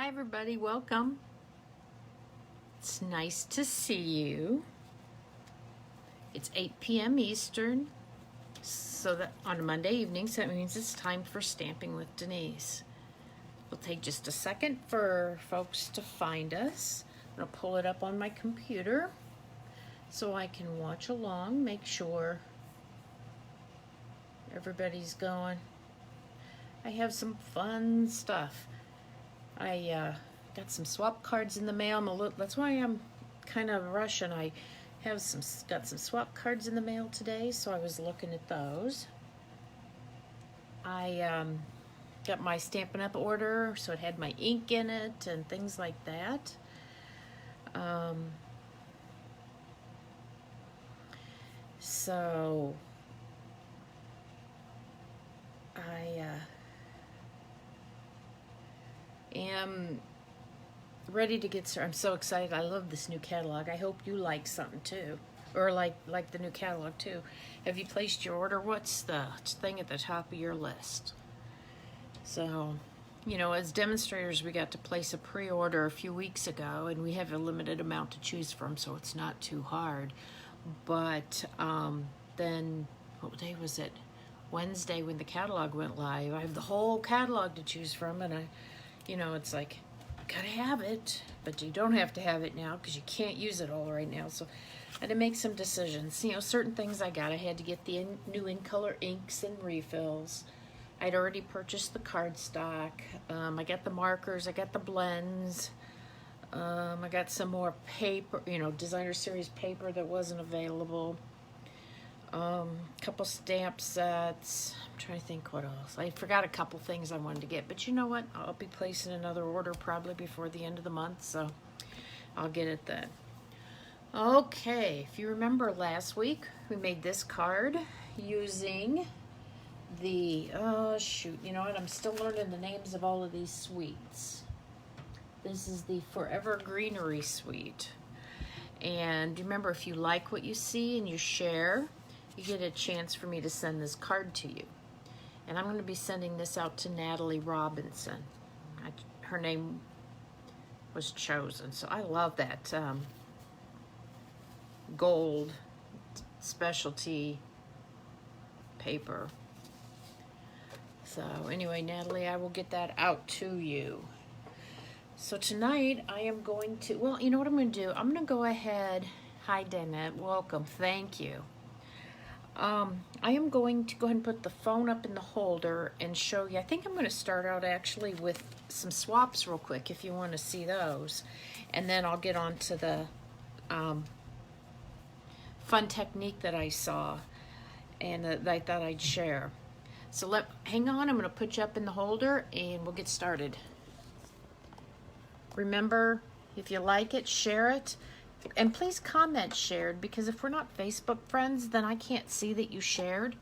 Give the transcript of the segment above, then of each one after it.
Hi everybody, welcome. It's nice to see you. It's 8 p.m. Eastern, so that on a Monday evening, so that means it's time for Stamping with Denise. It'll take just a second for folks to find us. I'm gonna pull it up on my computer so I can watch along, make sure everybody's going. I have some fun stuff. I got some swap cards in the mail. That's why I'm kind of rushing. I have got some swap cards in the mail today, so I was looking at those. I got my Stampin' Up! Order, so it had my ink in it and things like that. So I am ready to get started. I'm so excited. I love this new catalog. I hope you like something too, or like the new catalog too. Have you placed your order? What's the thing at the top of your list? So, you know, as demonstrators, we got to place a pre-order a few weeks ago, and we have a limited amount to choose from, so it's not too hard. But then, what day was it? Wednesday when the catalog went live. I have the whole catalog to choose from, and you know, it's like, gotta have it, but you don't have to have it now because you can't use it all right now. So I had to make some decisions. You know, certain things I had to get the new in color inks and refills. I'd already purchased the cardstock. I got the markers, I got the blends. I got some more paper, you know, designer series paper that wasn't available. Couple stamp sets. I'm trying to think what else. I forgot a couple things I wanted to get, but you know what? I'll be placing another order probably before the end of the month, so I'll get it then. Okay, if you remember last week, we made this card using the, oh shoot, you know what? I'm still learning the names of all of these sweets. This is the Forever Greenery Suite. And remember, if you like what you see and you share, you get a chance for me to send this card to you. And I'm going to be sending this out to Natalie Robinson. Her name was chosen. So I love that gold specialty paper. So anyway, Natalie, I will get that out to you. So tonight I am going to, well, you know what I'm going to do? I'm going to go ahead. Hi, Danette. Welcome. Thank you. I am going to go ahead and put the phone up in the holder and show you. I think I'm going to start out actually with some swaps real quick if you want to see those. And then I'll get on to the fun technique that I saw and that I thought I'd share. So hang on, I'm going to put you up in the holder and we'll get started. Remember, if you like it, share it. And please comment shared, because if we're not Facebook friends, then I can't see that you shared.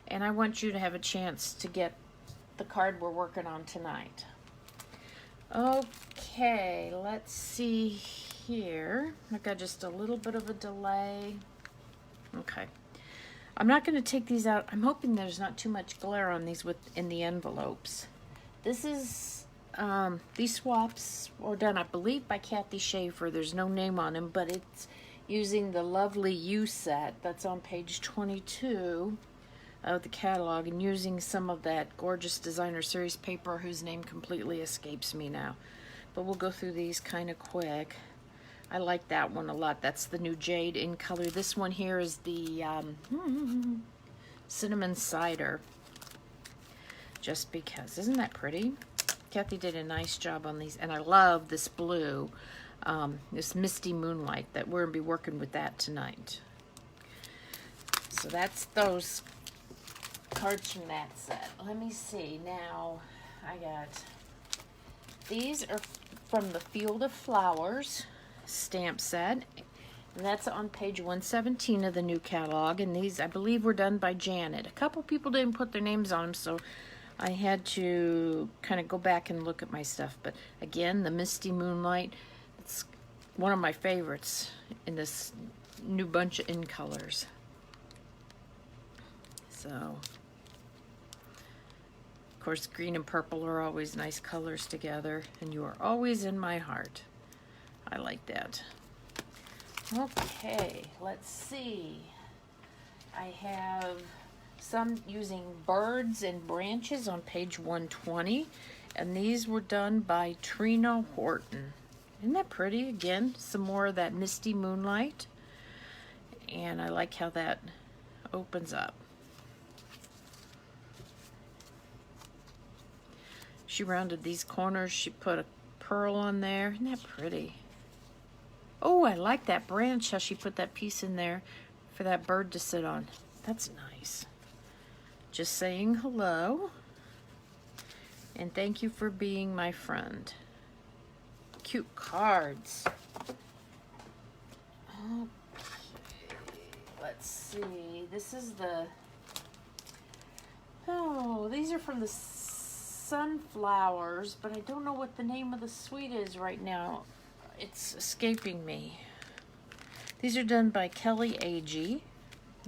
And I want you to have a chance to get the card we're working on tonight. Okay, let's see here. I've got just a little bit of a delay. Okay. I'm not going to take these out. I'm hoping there's not too much glare on these in the envelopes. This is... these swaps were done, I believe, by Kathy Schaefer. There's no name on them, but it's using the lovely U set that's on page 22 of the catalog, and using some of that gorgeous designer series paper whose name completely escapes me now. But we'll go through these kind of quick. I like that one a lot. That's the new Jade in color. This one here is the Cinnamon Cider. Just because. Isn't that pretty? Kathy did a nice job on these, and I love this blue, this Misty Moonlight, that we're going to be working with that tonight. So that's those cards from that set. Let me see. Now, these are from the Field of Flowers stamp set, and that's on page 117 of the new catalog, and these, I believe, were done by Janet. A couple people didn't put their names on them, so I had to kind of go back and look at my stuff. But again, the Misty Moonlight, it's one of my favorites in this new bunch of in colors. So, of course, green and purple are always nice colors together, and you are always in my heart. I like that. Okay, let's see. I have some using birds and branches on page 120, and these were done by Trina Horton. Isn't that pretty? Again, some more of that Misty Moonlight, and I like how that opens up. She rounded these corners. She put a pearl on there. Isn't that pretty? Oh, I like that branch, how she put that piece in there for that bird to sit on. That's nice. Just saying hello. And thank you for being my friend. Cute cards. Okay, let's see. This is the... Oh, these are from the Sunflowers, but I don't know what the name of the suite is right now. It's escaping me. These are done by Kelly Agee.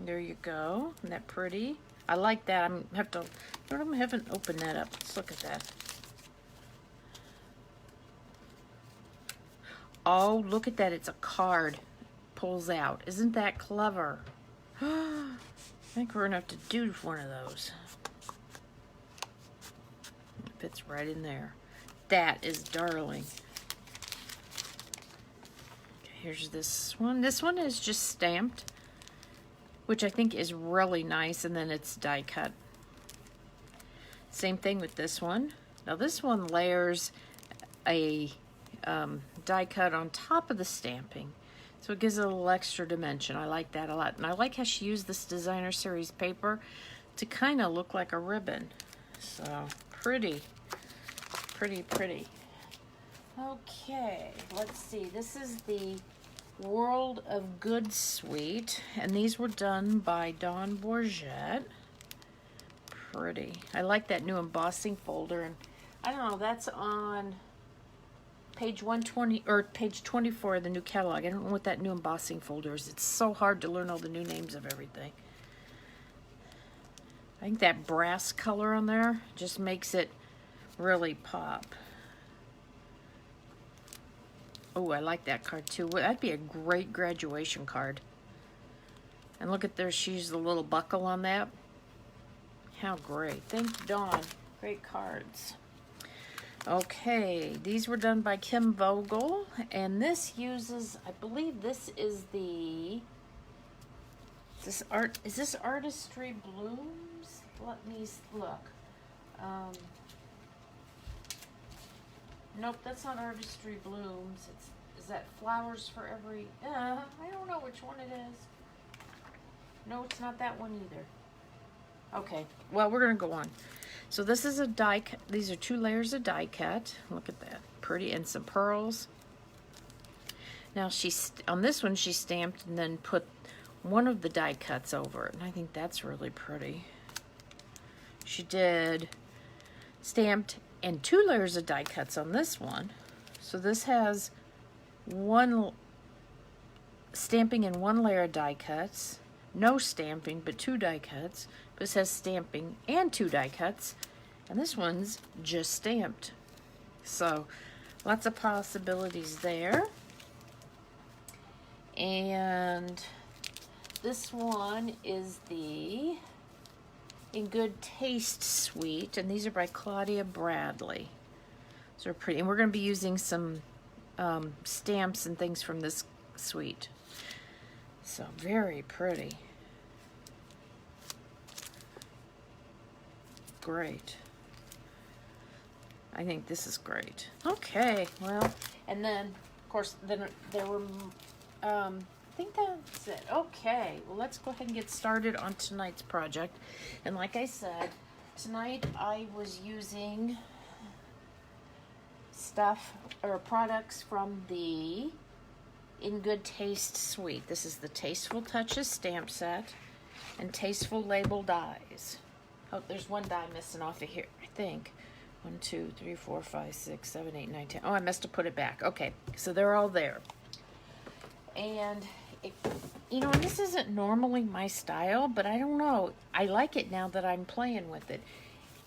There you go. Isn't that pretty? I like that. I haven't opened that up. Let's look at that. Oh, look at that. It's a card. Pulls out. Isn't that clever? I think we're gonna have to do one of those. It fits right in there. That is darling. Here's this one. This one is just stamped, which I think is really nice, and then it's die cut. Same thing with this one. Now this one layers a die cut on top of the stamping, so it gives it a little extra dimension. I like that a lot, and I like how she used this designer series paper to kind of look like a ribbon. So pretty, pretty, pretty. Okay, let's see. This is the World of Good suite, and these were done by Dawn Bourget. Pretty. I like that new embossing folder, and I don't know, that's on page 120 or page 24 of the new catalog. I don't know what that new embossing folder is. It's so hard to learn all the new names of everything. I think that brass color on there just makes it really pop. Oh, I like that card too. That'd be a great graduation card. And look at there, she used the little buckle on that. How great. Thank you, Dawn. Great cards. Okay, these were done by Kim Vogel, and this uses, I believe this is the, is this Artistry Blooms? Let me look. Nope, that's not Artistry Blooms. Is that Flowers for Every... I don't know which one it is. No, it's not that one either. Okay, well, we're going to go on. So this is a die cut. These are 2 layers of die cut. Look at that. Pretty, and some pearls. Now, on this one, she stamped and then put one of the die cuts over it. And I think that's really pretty. She did stamped and 2 layers of die cuts on this one. So this has one stamping and 1 layer of die cuts, no stamping but 2 die cuts. This has stamping and 2 die cuts, and this one's just stamped. So lots of possibilities there. And this one is the In Good Taste suite, and these are by Claudia Bradley. These are pretty, and we're going to be using some stamps and things from this suite. So very pretty. Great. I think this is great. Okay, well, and then of course then there were I think that's it. Okay, well, let's go ahead and get started on tonight's project. And like I said, tonight I was using stuff or products from the In Good Taste suite. This is the Tasteful Touches stamp set and Tasteful label dies. Oh, there's one die missing off of here, I think. 1, 2, 3, 4, 5, 6, 7, 8, 9, 10. Oh, I must have put it back. Okay, so they're all there. And you know, this isn't normally my style, but I don't know. I like it now that I'm playing with it.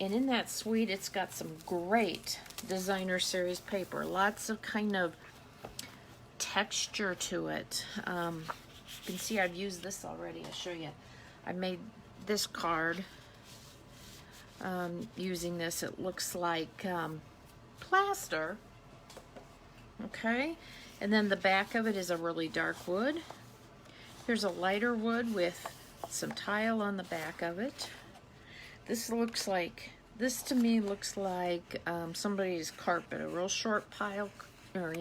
And in that suite, it's got some great designer series paper. Lots of kind of texture to it. You can see I've used this already. I'll show you. I made this card using this. It looks like plaster. Okay. And then the back of it is a really dark wood. Here's a lighter wood with some tile on the back of it. This to me looks like somebody's carpet, a real short pile, or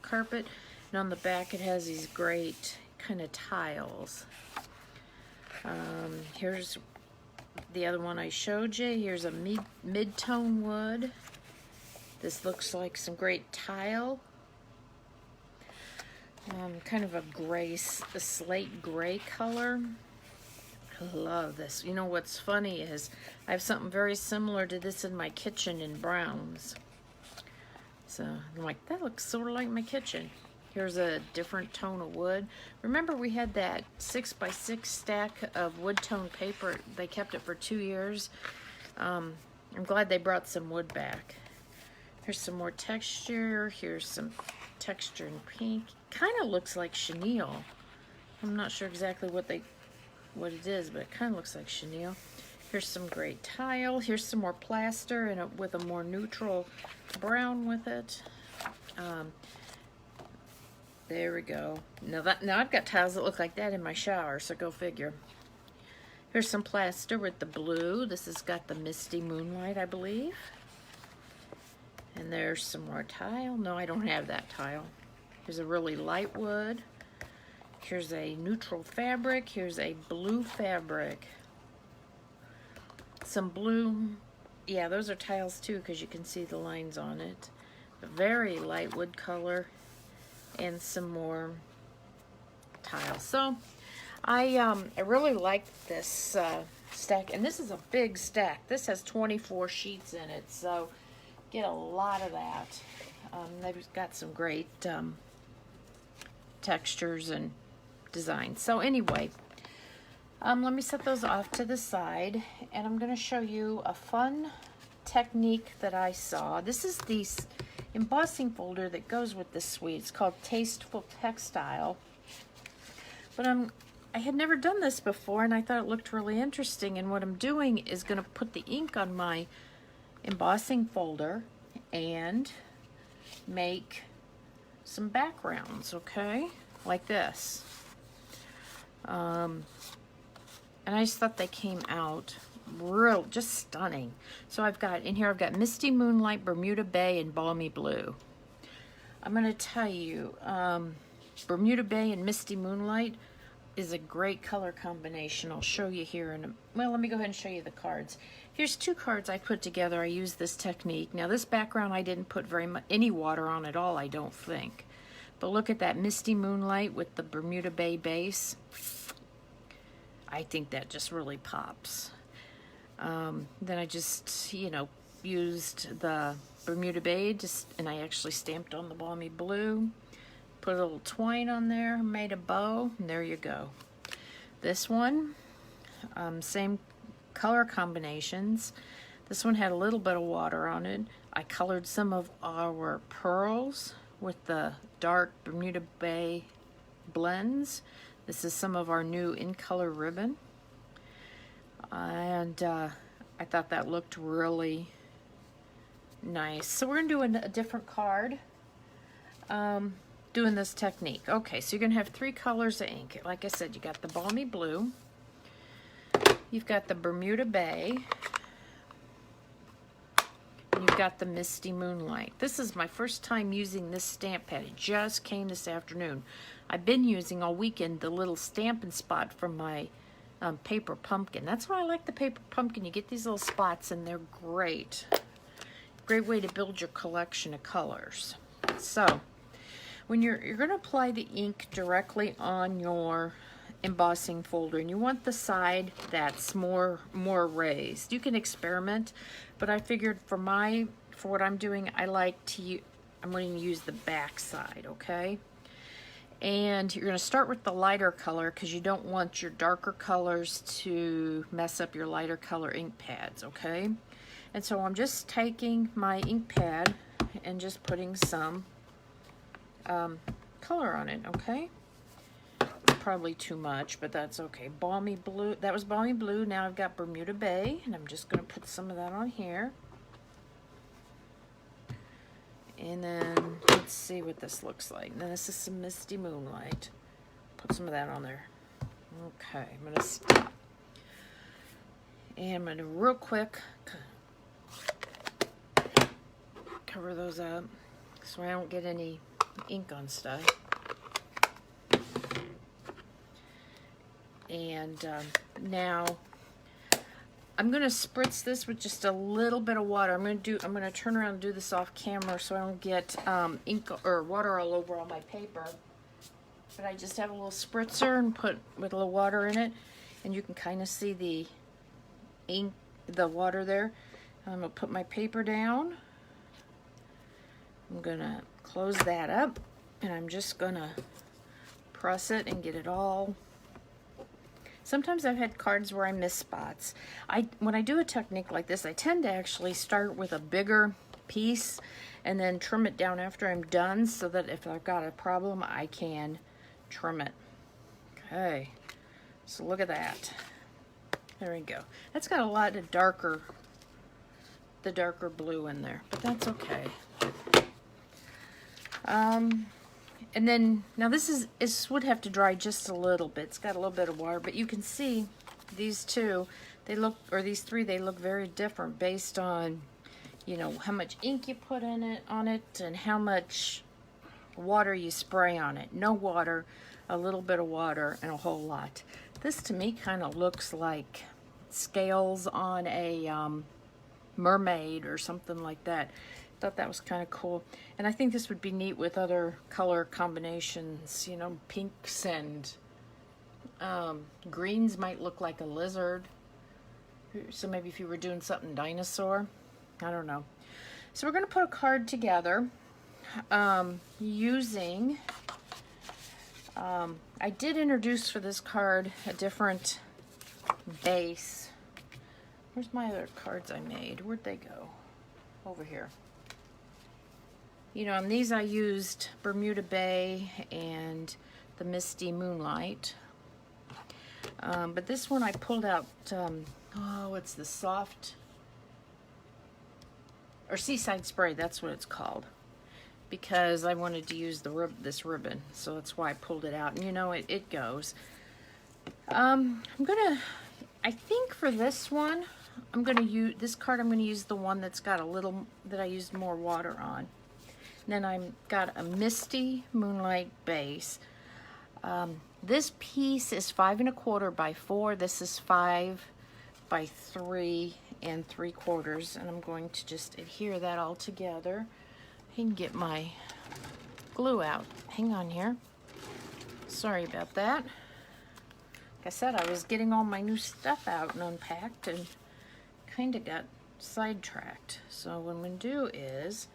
carpet. And on the back it has these great kind of tiles. Here's the other one I showed you. Here's a mid-tone wood. This looks like some great tile. Kind of a slate gray color. I love this. You know what's funny is I have something very similar to this in my kitchen in browns. So I'm like, that looks sort of like my kitchen. Here's a different tone of wood. Remember we had that 6x6 stack of wood tone paper. They kept it for 2 years. I'm glad they brought some wood back. Here's some more texture. Here's some texture in pink. Kind of looks like chenille. I'm not sure exactly what it is, but it kind of looks like chenille. Here's some great tile. Here's some more plaster and with a more neutral brown with it. There we go. Now I've got tiles that look like that in my shower, so go figure. Here's some plaster with the blue. This has got the Misty Moonlight, I believe. And there's some more tile. No, I don't have that tile. Here's a really light wood. Here's a neutral fabric. Here's a blue fabric. Some blue. Yeah, those are tiles too, because you can see the lines on it. A very light wood color. And some more tiles. So I really like this stack, and this is a big stack. This has 24 sheets in it, so get a lot of that. They've got some great textures and designs. So anyway, let me set those off to the side, and I'm going to show you a fun technique that I saw. This is the embossing folder that goes with this suite. It's called Tasteful Textile. But I had never done this before, and I thought it looked really interesting. And what I'm doing is going to put the ink on my embossing folder and make some backgrounds, okay? Like this. And I just thought they came out just stunning. So I've got Misty Moonlight, Bermuda Bay, and Balmy Blue. I'm going to tell you, Bermuda Bay and Misty Moonlight is a great color combination. I'll show you here well, let me go ahead and show you the cards. Here's 2 cards I put together. I used this technique. Now this background I didn't put any water on at all, I don't think. But look at that Misty Moonlight with the Bermuda Bay base. I think that just really pops. Then I just, used the Bermuda Bay, and I actually stamped on the Balmy Blue, put a little twine on there, made a bow, and there you go. This one, same color combinations. This one had a little bit of water on it. I colored some of our pearls with the dark Bermuda Bay blends. This is some of our new in-color ribbon. And I thought that looked really nice. So we're going to do a different card doing this technique. Okay, so you're going to have 3 colors of ink. Like I said, you got the Balmy Blue, you've got the Bermuda Bay, and you've got the Misty Moonlight. This is my first time using this stamp pad. It just came this afternoon. I've been using all weekend the little Stampin' spot from my paper pumpkin. That's why I like the paper pumpkin. You get these little spots and they're great. Great way to build your collection of colors. So when you're going to apply the ink directly on your embossing folder, and you want the side that's more raised. You can experiment, but I figured for what I'm doing, I'm going to use the back side, okay? And you're going to start with the lighter color because you don't want your darker colors to mess up your lighter color ink pads, okay? And so I'm just taking my ink pad and just putting some color on it, okay? Probably too much, but that's okay. Balmy blue, that was Balmy blue. Now I've got Bermuda Bay, and I'm just going to put some of that on here. And then let's see what this looks like. Now this is some Misty Moonlight. Put some of that on there. Okay, I'm going to stop. And I'm going to real quick cover those up so I don't get any ink on stuff. And now I'm going to spritz this with just a little bit of water. I'm going to turn around and do this off camera so I don't get ink or water all over all my paper. But I just have a little spritzer and put with a little water in it, and you can kind of see the ink, the water there. I'm going to put my paper down. I'm going to close that up, and I'm just going to press it and get it all. Sometimes I've had cards where I miss spots. When I do a technique like this, I tend to actually start with a bigger piece and then trim it down after I'm done so that if I've got a problem, I can trim it. Okay, so look at that. There we go. That's got a lot of darker blue in there, but that's okay. And then, now this would have to dry just a little bit. It's got a little bit of water, but you can see these two, these three, they look very different based on, you know, how much ink you put on it and how much water you spray on it. No water, a little bit of water, and a whole lot. This to me kind of looks like scales on a mermaid or something like that. Thought that was kind of cool, and I think this would be neat with other color combinations, you know, pinks and greens might look like a lizard, so maybe if you were doing something dinosaur, I don't know. So we're going to put a card together using I did introduce for this card a different base. Where's my other cards I made? Where'd they go? Over here. You know, on these I used Bermuda Bay and the Misty Moonlight. But this one I pulled out, it's the soft, or Seaside Spray, that's what it's called. Because I wanted to use this ribbon, so that's why I pulled it out. And you know, it goes. I think for this one, I'm gonna use the one that's got that I used more water on. Then I've got a Misty Moonlight base. This piece is 5 1/4 by 4. This is 5 by 3 3/4, and I'm going to just adhere that all together. I can get my glue out. Hang on here. Sorry about that. Like I said, I was getting all my new stuff out and unpacked and kind of got sidetracked. So what I'm going to do is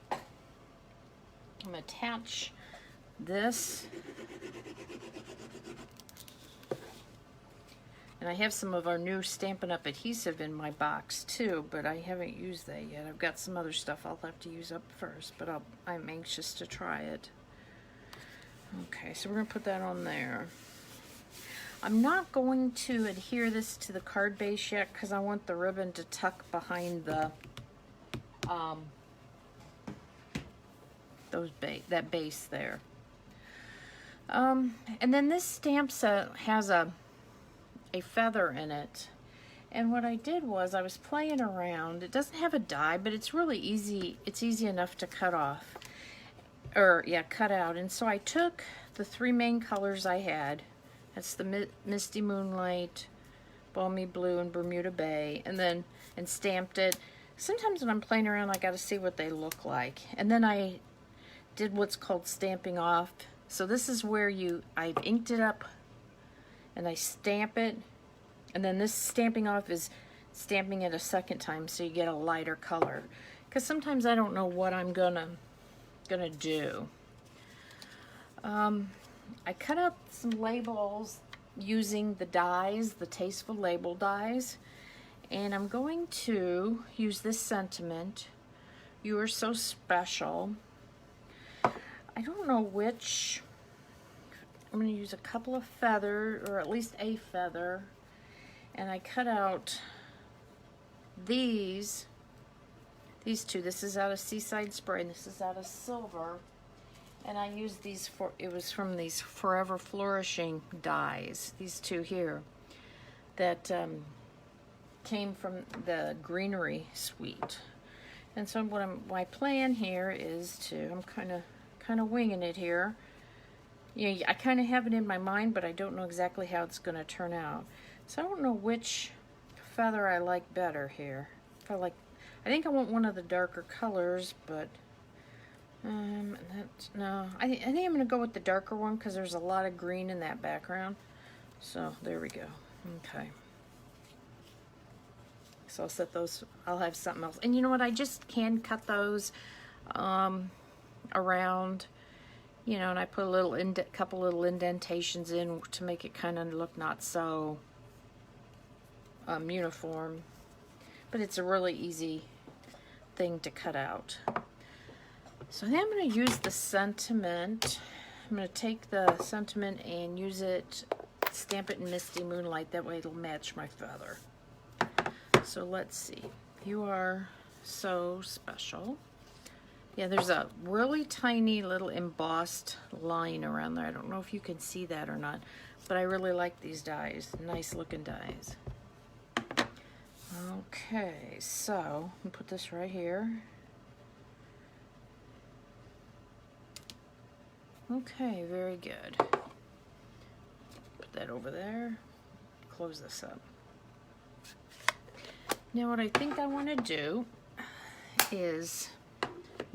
I'm going to attach this, and I have some of our new Stampin' Up! Adhesive in my box too, but I haven't used that yet. I've got some other stuff I'll have to use up first, but I'm anxious to try it. Okay, so we're going to put that on there. I'm not going to adhere this to the card base yet because I want the ribbon to tuck behind the that base there. And then this stamp set has a feather in it, and what I did was I was playing around. It doesn't have a die, but it's really easy. It's easy enough to cut off, or yeah, cut out. And so I took the 3 main colors I had. That's the Misty Moonlight, Balmy Blue, and Bermuda Bay, and stamped it. Sometimes when I'm playing around, I got to see what they look like, and then I did what's called stamping off. So this is where I've inked it up and I stamp it, and then this stamping off is stamping it a second time so you get a lighter color, because sometimes I don't know what I'm gonna do. I cut out some labels using the dies, the Tasteful label dies, And I'm going to use this sentiment, "You are so special." I don't know which. I'm going to use a couple of feathers, or at least a feather. And I cut out these two. This is out of Seaside Spray, and this is out of Silver. And I used these it was from these Forever Flourishing dies, these two here, that came from the Greenery Suite. And so my plan here is I'm kind of winging it here. Yeah, I kind of have it in my mind, but I don't know exactly how it's going to turn out. So I don't know which feather I like better here. I think I want one of the darker colors, but no. I think I'm going to go with the darker one because there's a lot of green in that background. So there we go. Okay. So I'll set those. I'll have something else. And you know what? I just can cut those around. You know, and I put a couple little indentations in to make it kind of look not so uniform. But it's a really easy thing to cut out. So then I'm going to use the sentiment. I'm going to take the sentiment and use it, stamp it in Misty Moonlight. That way it'll match my feather. So let's see. You are so special. Yeah, there's a really tiny little embossed line around there. I don't know if you can see that or not, but I really like these dies. Nice looking dies. Okay, so I'm gonna put this right here. Okay, very good. Put that over there. Close this up. Now what I think I want to do is,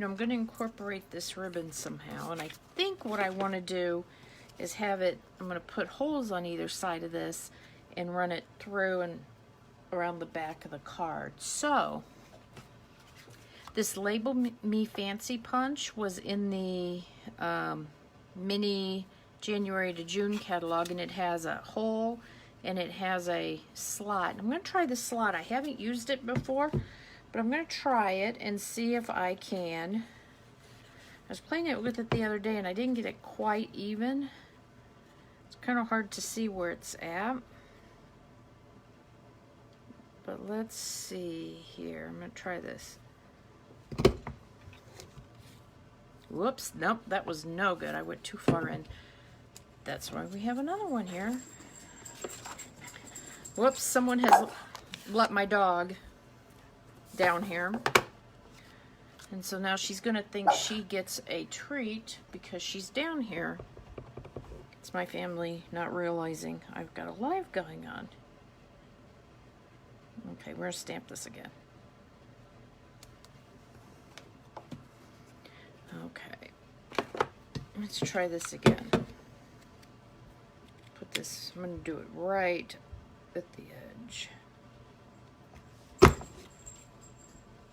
I'm going to incorporate this ribbon somehow, and I think what I want to do is have it, I'm going to put holes on either side of this and run it through and around the back of the card. So this Label Me Fancy punch was in the mini January to June catalog, and it has a hole and it has a slot. I'm going to try the slot. I haven't used it before, but I'm going to try it and see if I can. I was playing it with it the other day and I didn't get it quite even. It's kind of hard to see where it's at. But let's see here. I'm going to try this. Whoops, nope, that was no good. I went too far in. That's why we have another one here. Whoops, someone has let my dog down here. And so now she's going to think she gets a treat because she's down here. It's my family not realizing I've got a live going on. Okay, we're going to stamp this again. Okay, let's try this again. Put this, I'm going to do it right at the edge.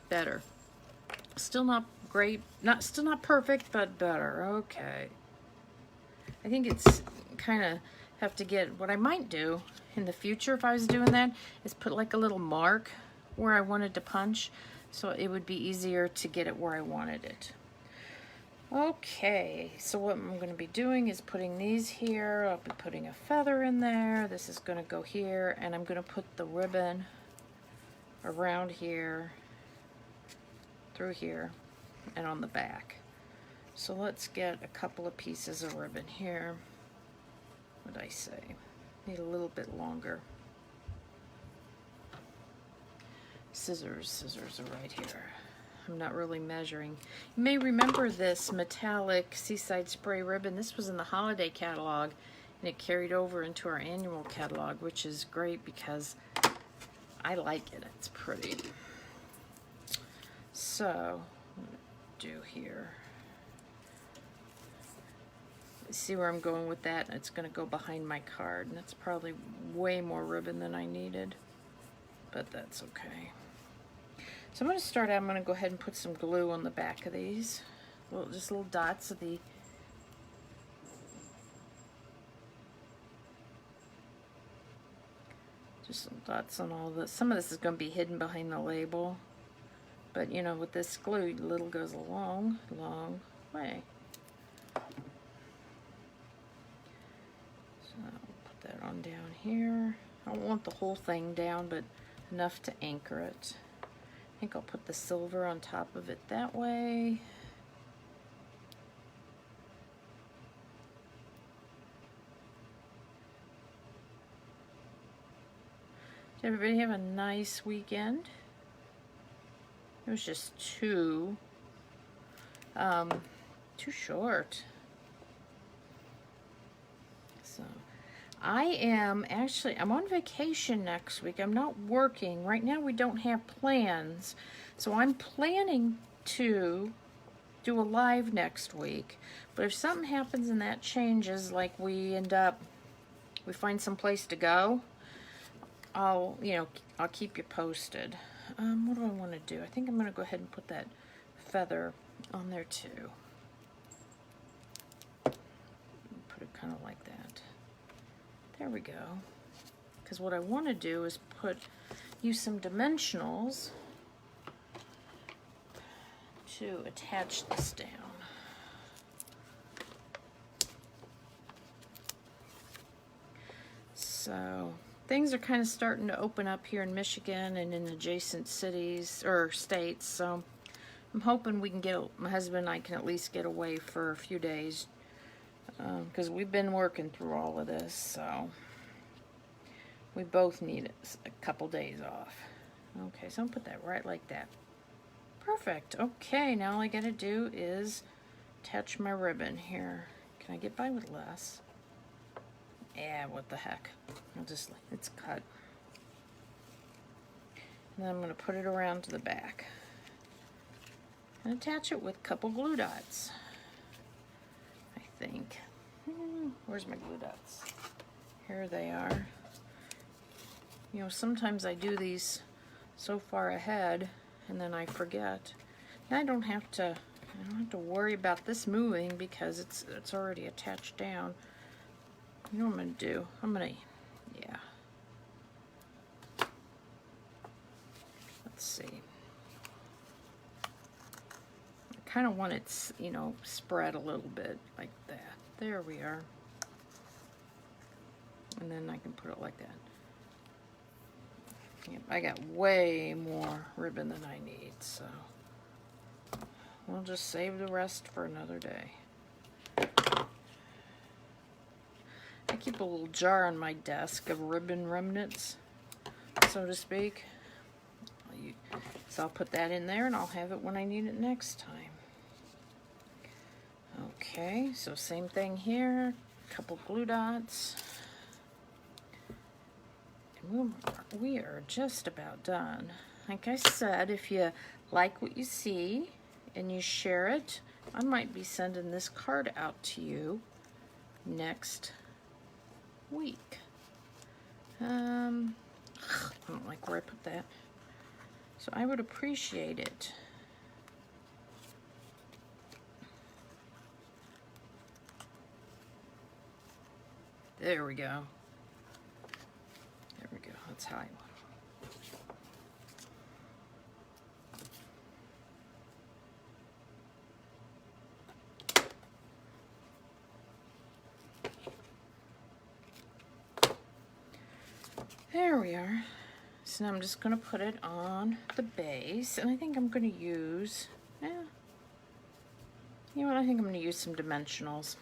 Better. Still not great, still not perfect, but better. Okay. I think it's kind of have to get, what I might do in the future if I was doing that is put like a little mark where I wanted to punch, so it would be easier to get it where I wanted it. Okay, so what I'm going to be doing is putting these here. I'll be putting a feather in there. This is going to go here, and I'm going to put the ribbon around here, through here, and on the back. So let's get a couple of pieces of ribbon here. What did I say? Need a little bit longer. Scissors are right here. I'm not really measuring. You may remember this metallic Seaside Spray ribbon. This was in the holiday catalog, and it carried over into our annual catalog, which is great because I like it. It's pretty. So, what do here? See where I'm going with that? It's going to go behind my card, and that's probably way more ribbon than I needed, but that's okay. So I'm going to start out, I'm going to go ahead and put some glue on the back of these. Just little dots of the Just some dots on all this. Some of this is going to be hidden behind the label. But, you know, with this glue, little goes a long, long way. So I'll put that on down here. I don't want the whole thing down, but enough to anchor it. I think I'll put the silver on top of it that way. Did everybody have a nice weekend? It was just too short. So I'm on vacation next week. I'm not working. Right now we don't have plans. So I'm planning to do a live next week. But if something happens and that changes, like we find some place to go, I'll keep you posted. What do I want to do? I think I'm going to go ahead and put that feather on there too. Put it kind of like that. There we go. Because what I want to do is use some dimensionals to attach this down. So things are kind of starting to open up here in Michigan and in adjacent cities or states. So I'm hoping my husband and I can at least get away for a few days. Because we've been working through all of this, so we both need a couple days off. Okay, so I'll put that right like that. Perfect. Okay, now all I gotta do is attach my ribbon here. Can I get by with less? Yeah, what the heck. It's cut. And then I'm gonna put it around to the back. And attach it with a couple glue dots. I think. Where's my glue dots? Here they are. You know, sometimes I do these so far ahead and then I forget. And I don't have to worry about this moving because it's already attached down. You know what I'm gonna do? Yeah. Let's see. I kind of want it, spread a little bit like that. There we are. And then I can put it like that. Yep, I got way more ribbon than I need, so we'll just save the rest for another day. I keep a little jar on my desk of ribbon remnants, so to speak. So I'll put that in there and I'll have it when I need it next time. Okay, so same thing here, a couple glue dots. And we are just about done. Like I said, if you like what you see and you share it, I might be sending this card out to you next week. I don't like where I put that. So I would appreciate it. There we go. There we go. That's how I want it. There we are. So now I'm just going to put it on the base, and I think I'm going to use, you know what, I think I'm going to use some dimensionals.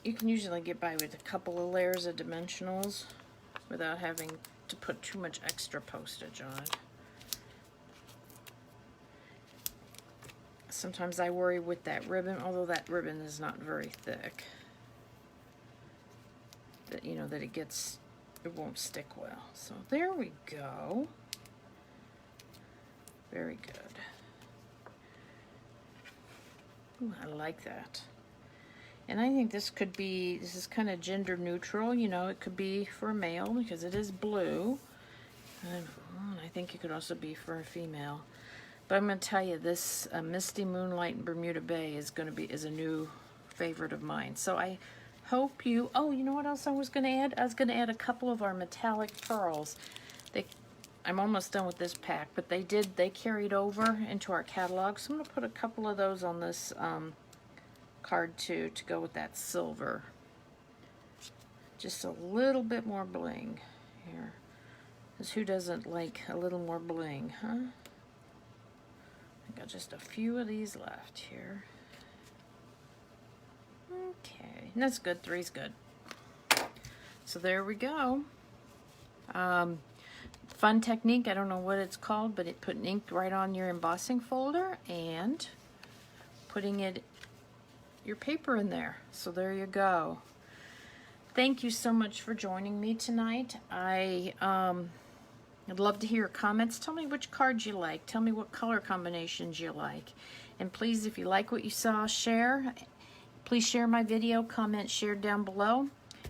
You can usually get by with a couple of layers of dimensionals without having to put too much extra postage on it. Sometimes I worry with that ribbon, although that ribbon is not very thick, that that it won't stick well. So there we go. Very good. Ooh, I like that. And I think this is kind of gender neutral, it could be for a male because it is blue. And I think it could also be for a female. But I'm going to tell you, this Misty Moonlight in Bermuda Bay is a new favorite of mine. So I Hope you, oh, you know what else I was going to add? I was going to add a couple of our metallic pearls. I'm almost done with this pack, but they carried over into our catalog. So I'm going to put a couple of those on this card too, to go with that silver. Just a little bit more bling here. Because who doesn't like a little more bling, huh? I got just a few of these left here. Okay, that's good. 3's good. So there we go. Fun technique. I don't know what it's called, but it put ink right on your embossing folder and putting your paper in there. So there you go. Thank you so much for joining me tonight. I'd love to hear your comments. Tell me which cards you like. Tell me what color combinations you like. And please, if you like what you saw, share. Please share my video, comment, share down below,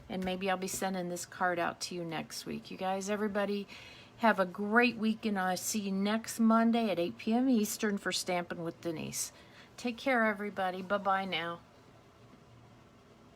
and maybe I'll be sending this card out to you next week. You guys, everybody, have a great week, and I'll see you next Monday at 8 p.m. Eastern for Stampin' with Denise. Take care, everybody. Bye-bye now.